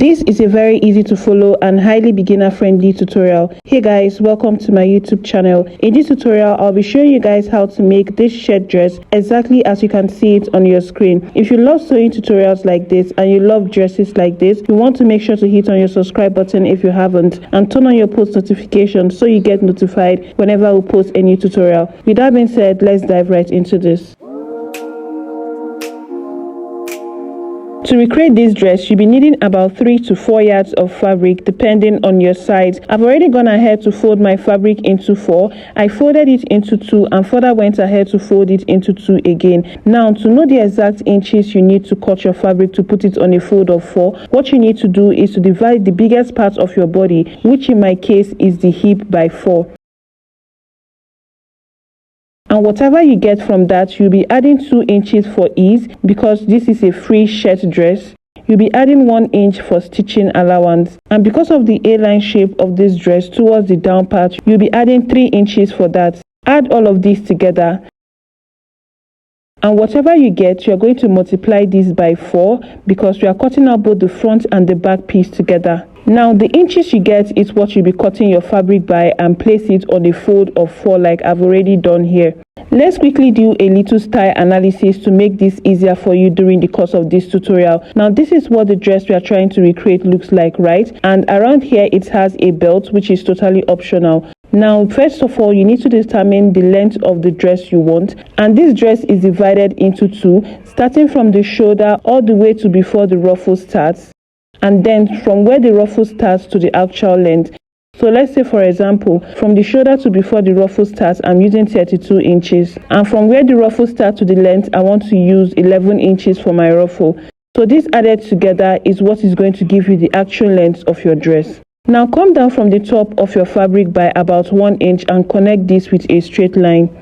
This is a very easy to follow and highly beginner friendly tutorial. Hey guys, welcome to my YouTube channel. In this tutorial, I'll be showing you guys how to make this shirt dress exactly as you can see it on your screen. If you love sewing tutorials like this and you love dresses like this, you want to make sure to hit on your subscribe button if you haven't and turn on your post notifications so you get notified whenever we post a new tutorial. With that being said, let's dive right into this. To recreate this dress, you'll be needing about 3 to 4 yards of fabric depending on your size. I've already gone ahead to fold my fabric into 4. I folded it into 2 and further went ahead to fold it into 2 again. Now, to know the exact inches you need to cut your fabric to put it on a fold of 4, what you need to do is to divide the biggest part of your body, which in my case is the hip, by 4. And whatever you get from that, you'll be adding 2 inches for ease because this is a free shirt dress. You'll be adding 1 inch for stitching allowance. And because of the A-line shape of this dress towards the down part, you'll be adding 3 inches for that. Add all of these together. And whatever you get, you're going to multiply this by 4 because we are cutting out both the front and the back piece together. Now, the inches you get is what you'll be cutting your fabric by and place it on a fold of 4 like I've already done here. Let's quickly do a little style analysis to make this easier for you during the course of this tutorial. Now, this is what the dress we are trying to recreate looks like, right? And around here, it has a belt, which is totally optional. Now, first of all, you need to determine the length of the dress you want. And this dress is divided into 2, starting from the shoulder all the way to before the ruffle starts. And then from where the ruffle starts to the actual length. So let's say, for example, from the shoulder to before the ruffle starts, I'm using 32 inches. And from where the ruffle starts to the length, I want to use 11 inches for my ruffle. So this added together is what is going to give you the actual length of your dress. Now come down from the top of your fabric by about 1 inch and connect this with a straight line.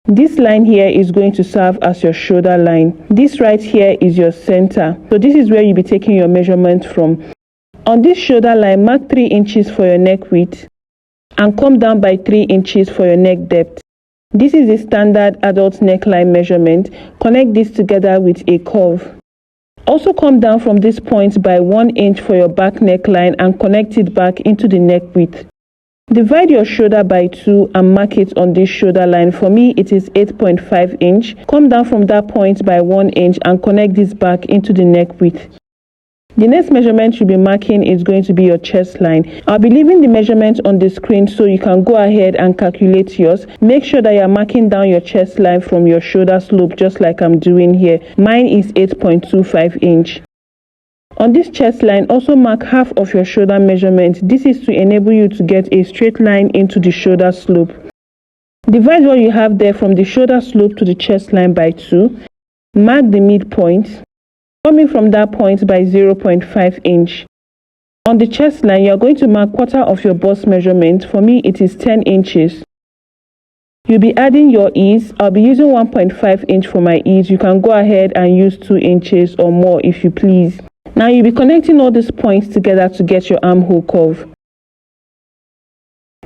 This line here is going to serve as your shoulder line. This right here is your center. So this is where you'll be taking your measurement from. On this shoulder line, mark 3 inches for your neck width and come down by 3 inches for your neck depth. This is the standard adult neckline measurement. Connect this together with a curve. Also come down from this point by 1 inch for your back neckline and connect it back into the neck width. Divide your shoulder by 2 and mark it on this shoulder line. For me, it is 8.5 inch. Come down from that point by 1 inch and connect this back into the neck width. The next measurement you'll be marking is going to be your chest line. I'll be leaving the measurement on the screen so you can go ahead and calculate yours. Make sure that you're marking down your chest line from your shoulder slope just like I'm doing here. Mine is 8.25 inch. On this chest line, also mark half of your shoulder measurement. This is to enable you to get a straight line into the shoulder slope. Divide what you have there from the shoulder slope to the chest line by 2. Mark the midpoint. Coming from that point by 0.5 inch. On the chest line, you are going to mark quarter of your bust measurement. For me, it is 10 inches. You'll be adding your ease. I'll be using 1.5 inch for my ease. You can go ahead and use 2 inches or more if you please. Now you'll be connecting all these points together to get your armhole curve.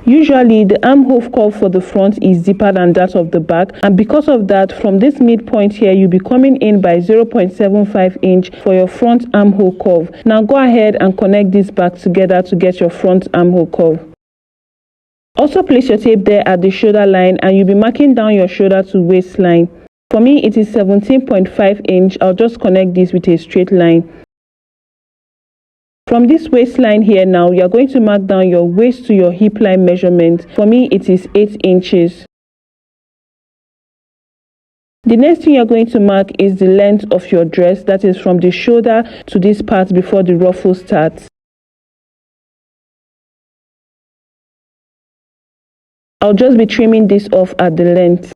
Usually the armhole curve for the front is deeper than that of the back, and because of that, from this midpoint here, you'll be coming in by 0.75 inch for your front armhole curve. Now go ahead and connect this back together to get your front armhole curve. Also place your tape there at the shoulder line and you'll be marking down your shoulder to waistline. For me, it is 17.5 inch. I'll just connect this with a straight line. From this waistline here now, you are going to mark down your waist to your hip line measurement. For me, it is 8 inches. The next thing you're going to mark is the length of your dress, that is from the shoulder to this part before the ruffle starts. I'll just be trimming this off at the length.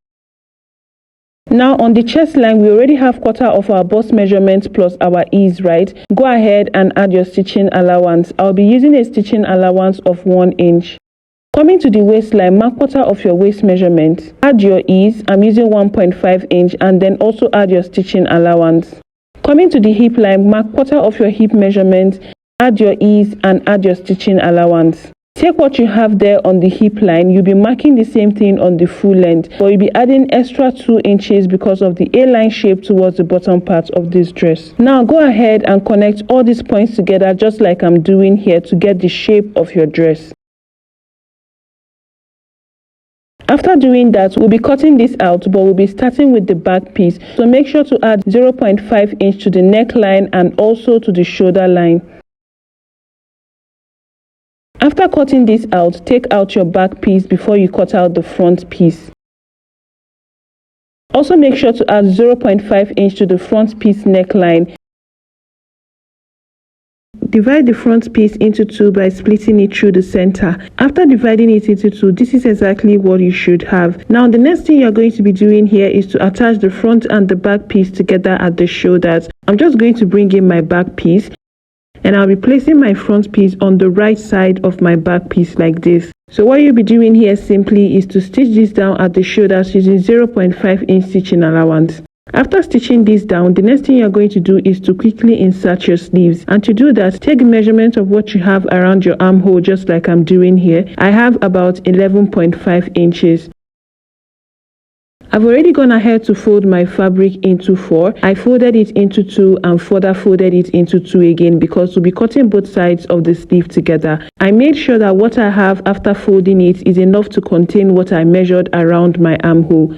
Now on the chest line, we already have quarter of our bust measurement plus our ease, right? Go ahead and add your stitching allowance. I'll be using a stitching allowance of 1 inch. Coming to the waistline, mark quarter of your waist measurement. Add your ease. I'm using 1.5 inch and then also add your stitching allowance. Coming to the hip line, mark quarter of your hip measurement. Add your ease and add your stitching allowance. Take what you have there on the hip line, you'll be marking the same thing on the full length, but you'll be adding extra 2 inches because of the A-line shape towards the bottom part of this dress. Now go ahead and connect all these points together just like I'm doing here to get the shape of your dress. After doing that, we'll be cutting this out, but we'll be starting with the back piece. So make sure to add 0.5 inch to the neckline and also to the shoulder line. After cutting this out, take out your back piece before you cut out the front piece. Also make sure to add 0.5 inch to the front piece neckline. Divide the front piece into 2 by splitting it through the center. After dividing it into 2, this is exactly what you should have. Now the next thing you're going to be doing here is to attach the front and the back piece together at the shoulders. I'm just going to bring in my back piece, and I'll be placing my front piece on the right side of my back piece like this. So what you'll be doing here simply is to stitch this down at the shoulders using 0.5 inch stitching allowance. After stitching this down, the next thing you're going to do is to quickly insert your sleeves. And to do that, take the measurement of what you have around your armhole just like I'm doing here. I have about 11.5 inches. I've already gone ahead to fold my fabric into 4. I folded it into 2 and further folded it into 2 again because we'll be cutting both sides of the sleeve together. I made sure that what I have after folding it is enough to contain what I measured around my armhole.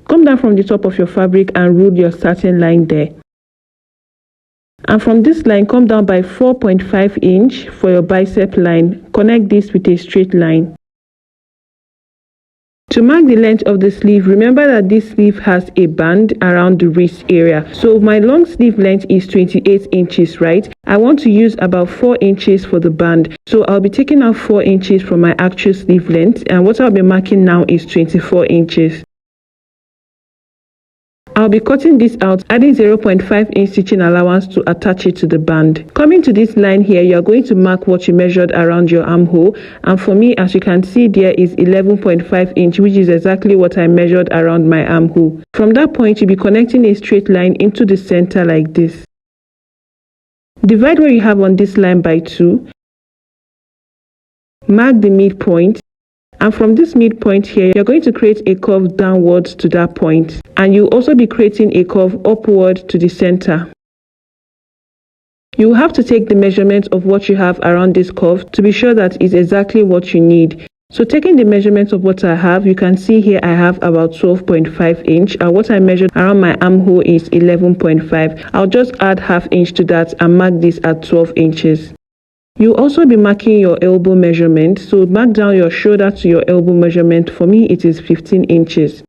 Come down from the top of your fabric and rule your starting line there. And from this line, come down by 4.5 inch for your bicep line. Connect this with a straight line. To mark the length of the sleeve, remember that this sleeve has a band around the wrist area. So my long sleeve length is 28 inches, right? I want to use about 4 inches for the band. So I'll be taking out 4 inches from my actual sleeve length, and what I'll be marking now is 24 inches. I'll be cutting this out, adding 0.5 inch stitching allowance to attach it to the band. Coming to this line here, you're going to mark what you measured around your armhole, and for me, as you can see, there is 11.5 inch, which is exactly what I measured around my armhole. From that point, you'll be connecting a straight line into the center like this. Divide what you have on this line by 2. Mark the midpoint. And from this midpoint here, you're going to create a curve downwards to that point. And you'll also be creating a curve upward to the center. You have to take the measurement of what you have around this curve to be sure that it's exactly what you need. So taking the measurement of what I have, you can see here I have about 12.5 inch, and what I measured around my armhole is 11.5. I'll just add half inch to that and mark this at 12 inches. You'll also be marking your elbow measurement, so mark down your shoulder to your elbow measurement. For me, it is 15 inches.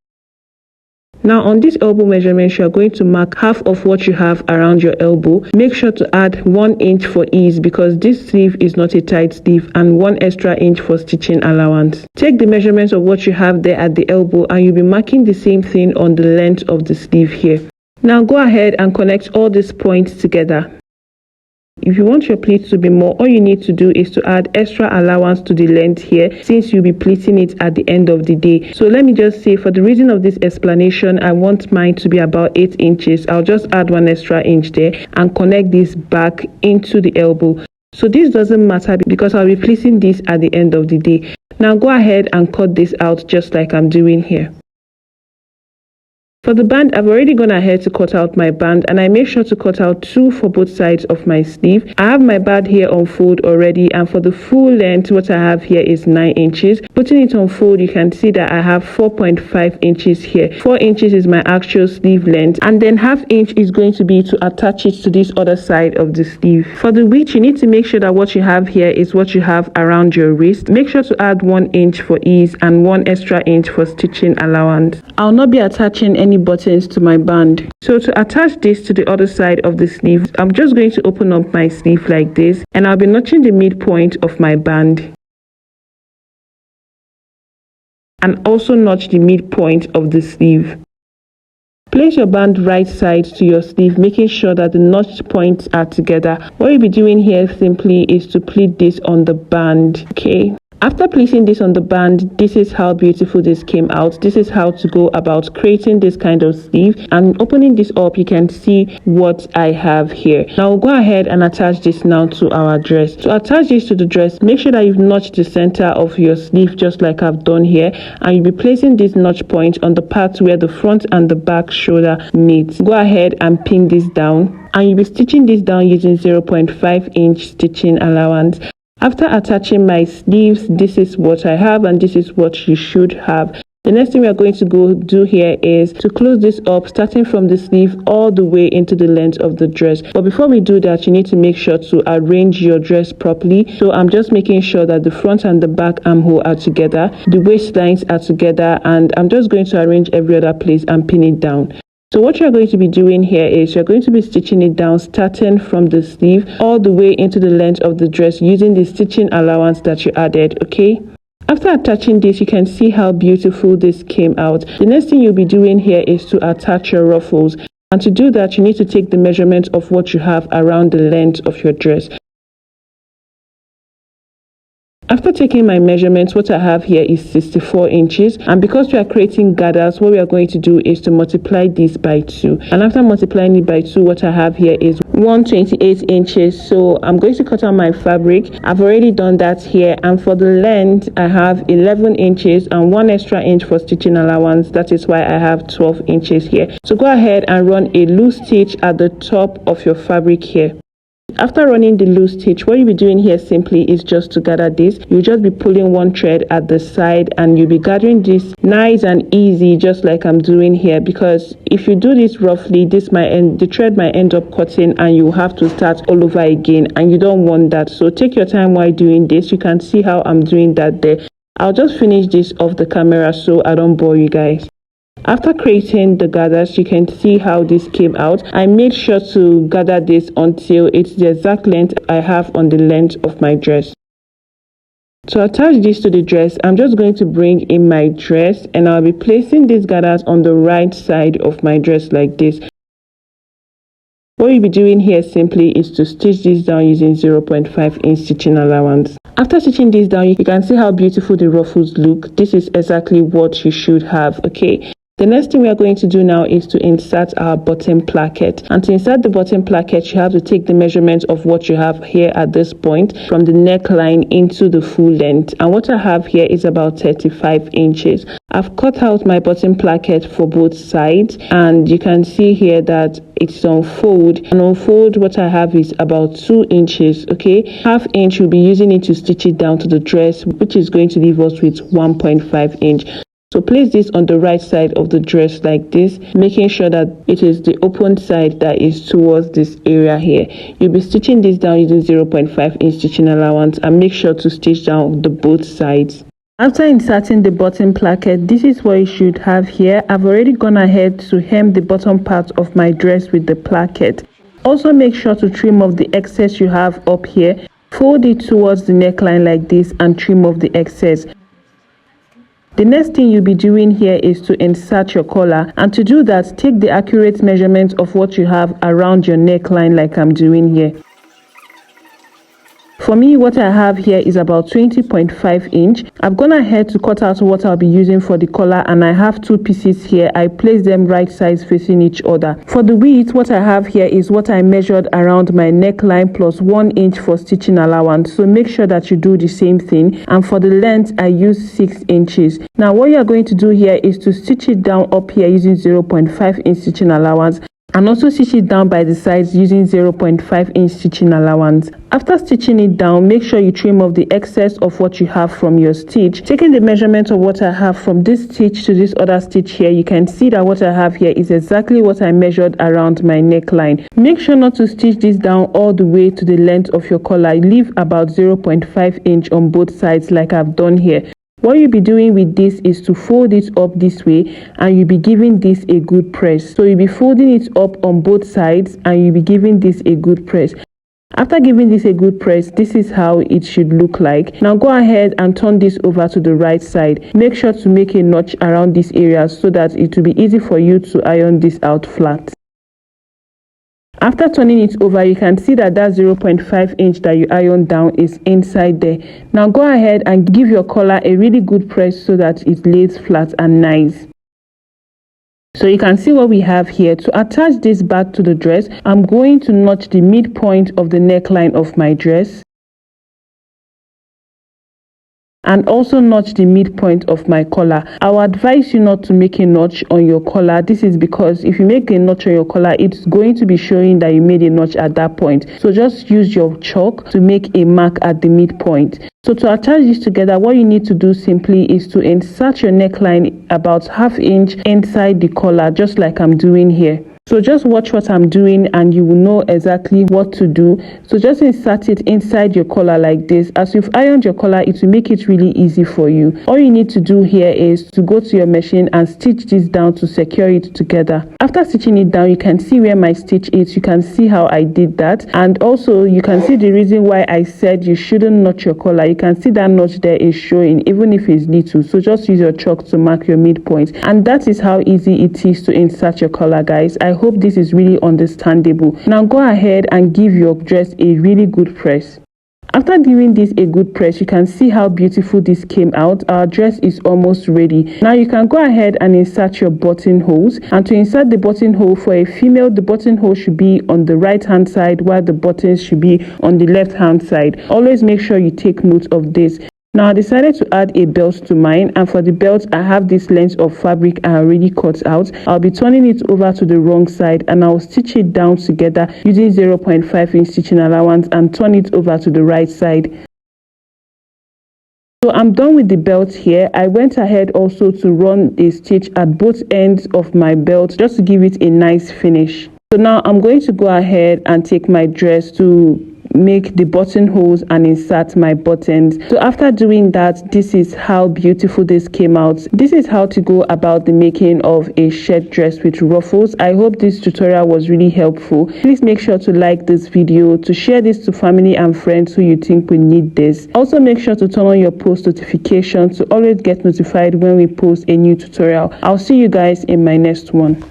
Now on this elbow measurement, you are going to mark half of what you have around your elbow. Make sure to add 1 inch for ease because this sleeve is not a tight sleeve, and 1 extra inch for stitching allowance. Take the measurements of what you have there at the elbow and you'll be marking the same thing on the length of the sleeve here. Now go ahead and connect all these points together. If you want your pleats to be more, all you need to do is to add extra allowance to the length here, since you'll be pleating it at the end of the day. So let me just say, for the reason of this explanation, I want mine to be about 8 inches. I'll just add 1 extra inch there and connect this back into the elbow. So this doesn't matter because I'll be pleating this at the end of the day. Now go ahead and cut this out just like I'm doing here. For the band, I've already gone ahead to cut out my band, and I make sure to cut out 2 for both sides of my sleeve. I have my band here on fold already, and for the full length, what I have here is 9 inches. Putting it on fold, you can see that I have 4.5 inches here. 4 inches is my actual sleeve length, and then half inch is going to be to attach it to this other side of the sleeve. For the width, you need to make sure that what you have here is what you have around your wrist. Make sure to add 1 inch for ease and 1 extra inch for stitching allowance. I'll not be attaching any buttons to my band. So to attach this to the other side of the sleeve, I'm just going to open up my sleeve like this, and I'll be notching the midpoint of my band and also notch the midpoint of the sleeve. Place your band right side to your sleeve, making sure that the notched points are together. What you'll be doing here simply is to pleat this on the band, okay? After placing this on the band, this is how beautiful this came out. This is how to go about creating this kind of sleeve. And opening this up, you can see what I have here. Now we'll go ahead and attach this now to our dress. To attach this to the dress, make sure that you've notched the center of your sleeve just like I've done here, and you'll be placing this notch point on the part where the front and the back shoulder meet. Go ahead and pin this down, and you'll be stitching this down using 0.5 inch stitching allowance. After attaching my sleeves, this is what I have, and this is what you should have. The next thing we are going to go do here is to close this up, starting from the sleeve all the way into the length of the dress. But before we do that, you need to make sure to arrange your dress properly. So I'm just making sure that the front and the back armhole are together, the waistlines are together, and I'm just going to arrange every other place and pin it down. So what you're going to be doing here is you're going to be stitching it down, starting from the sleeve all the way into the length of the dress using the stitching allowance that you added, okay? After attaching this, you can see how beautiful this came out. The next thing you'll be doing here is to attach your ruffles. And to do that, you need to take the measurement of what you have around the length of your dress. After taking my measurements, what I have here is 64 inches, and because we are creating gathers, what we are going to do is to multiply this by 2. And after multiplying it by 2, what I have here is 128 inches. So I'm going to cut out my fabric. I've already done that here, and for the length I have 11 inches and 1 extra inch for stitching allowance. That is why I have 12 inches here. So go ahead and run a loose stitch at the top of your fabric here. After running the loose stitch, what you'll be doing here simply is just to gather this. You'll just be pulling one thread at the side, and you'll be gathering this nice and easy, just like I'm doing here, because if you do this roughly, the thread might end up cutting and you have to start all over again, and you don't want that. So take your time while doing this. You can see how I'm doing that there. I'll just finish this off the camera so I don't bore you guys. After creating the gathers, you can see how this came out. I made sure to gather this until it's the exact length I have on the length of my dress. To attach this to the dress, I'm just going to bring in my dress, and I'll be placing these gathers on the right side of my dress like this. What you'll be doing here simply is to stitch this down using 0.5 inch stitching allowance. After stitching this down, you can see how beautiful the ruffles look. This is exactly what you should have, okay? The next thing we are going to do now is to insert our bottom placket. And to insert the bottom placket, you have to take the measurement of what you have here at this point from the neckline into the full length. And what I have here is about 35 inches. I've cut out my bottom placket for both sides, and you can see here that it's on fold. And on fold, what I have is about 2 inches, okay? Half inch, we'll be using it to stitch it down to the dress, which is going to leave us with 1.5 inch. So place this on the right side of the dress like this, making sure that it is the open side that is towards this area here. You'll be stitching this down using 0.5 inch stitching allowance, and make sure to stitch down the both sides. After inserting the bottom placket, this is what you should have here. I've already gone ahead to hem the bottom part of my dress with the placket. Also make sure to trim off the excess you have up here. Fold it towards the neckline like this and trim off the excess. The next thing you'll be doing here is to insert your collar, and to do that, take the accurate measurement of what you have around your neckline like I'm doing here. For me, what I have here is about 20.5 inch. I've gone ahead to cut out what I'll be using for the collar, and I have 2 pieces here. I place them right sides facing each other. For the width, what I have here is what I measured around my neckline plus 1 inch for stitching allowance. So make sure that you do the same thing. And for the length, I use 6 inches. Now what you're going to do here is to stitch it down up here using 0.5 inch stitching allowance, and also stitch it down by the sides using 0.5 inch stitching allowance. After stitching it down, make sure you trim off the excess of what you have from your stitch. Taking the measurement of what I have from this stitch to this other stitch here, you can see that what I have here is exactly what I measured around my neckline. Make sure not to stitch this down all the way to the length of your collar. Leave about 0.5 inch on both sides like I've done here. What you'll be doing with this is to fold it up this way, and you'll be giving this a good press. So you'll be folding it up on both sides, and you'll be giving this a good press. After giving this a good press, this is how it should look like. Now go ahead and turn this over to the right side. Make sure to make a notch around this area so that it will be easy for you to iron this out flat. After turning it over, you can see that 0.5 inch that you ironed down is inside there. Now go ahead and give your collar a really good press so that it lays flat and nice. So you can see what we have here. To attach this back to the dress, I'm going to notch the midpoint of the neckline of my dress and also notch the midpoint of my collar. I will advise you not to make a notch on your collar. This is because if you make a notch on your collar, it's going to be showing that you made a notch at that point. So just use your chalk to make a mark at the midpoint. So to attach this together, what you need to do simply is to insert your neckline about ½ inch inside the collar, just like I'm doing here. So just watch what I'm doing and you will know exactly what to do. So just insert it inside your collar like this. As you've ironed your collar, it will make it really easy for you. All you need to do here is to go to your machine and stitch this down to secure it together. After stitching it down, you can see where my stitch is. You can see how I did that. And also you can see the reason why I said you shouldn't notch your collar. You can see that notch there is showing, even if it's little. So just use your chalk to mark your midpoint. And that is how easy it is to insert your collar, guys. I hope this is really understandable. Now go ahead and give your dress a really good press. After giving this a good press, you can see how beautiful this came out. Our dress is almost ready. Now you can go ahead and insert your buttonholes. And to insert the buttonhole for a female, the buttonhole should be on the right hand side while the buttons should be on the left hand side. Always make sure you take note of this. Now I decided to add a belt to mine, and for the belt I have this length of fabric I already cut out. I'll be turning it over to the wrong side and I'll stitch it down together using 0.5 inch stitching allowance and turn it over to the right side. So I'm done with the belt here. I went ahead also to run a stitch at both ends of my belt just to give it a nice finish. So now I'm going to go ahead and take my dress to make the buttonholes and insert my buttons. So after doing that, this is how beautiful this came out. This is how to go about the making of a shirt dress with ruffles. I hope this tutorial was really helpful. Please make sure to like this video, to share this to family and friends who you think will need this. Also make sure to turn on your post notifications to always get notified when we post a new tutorial. I'll see you guys in my next one.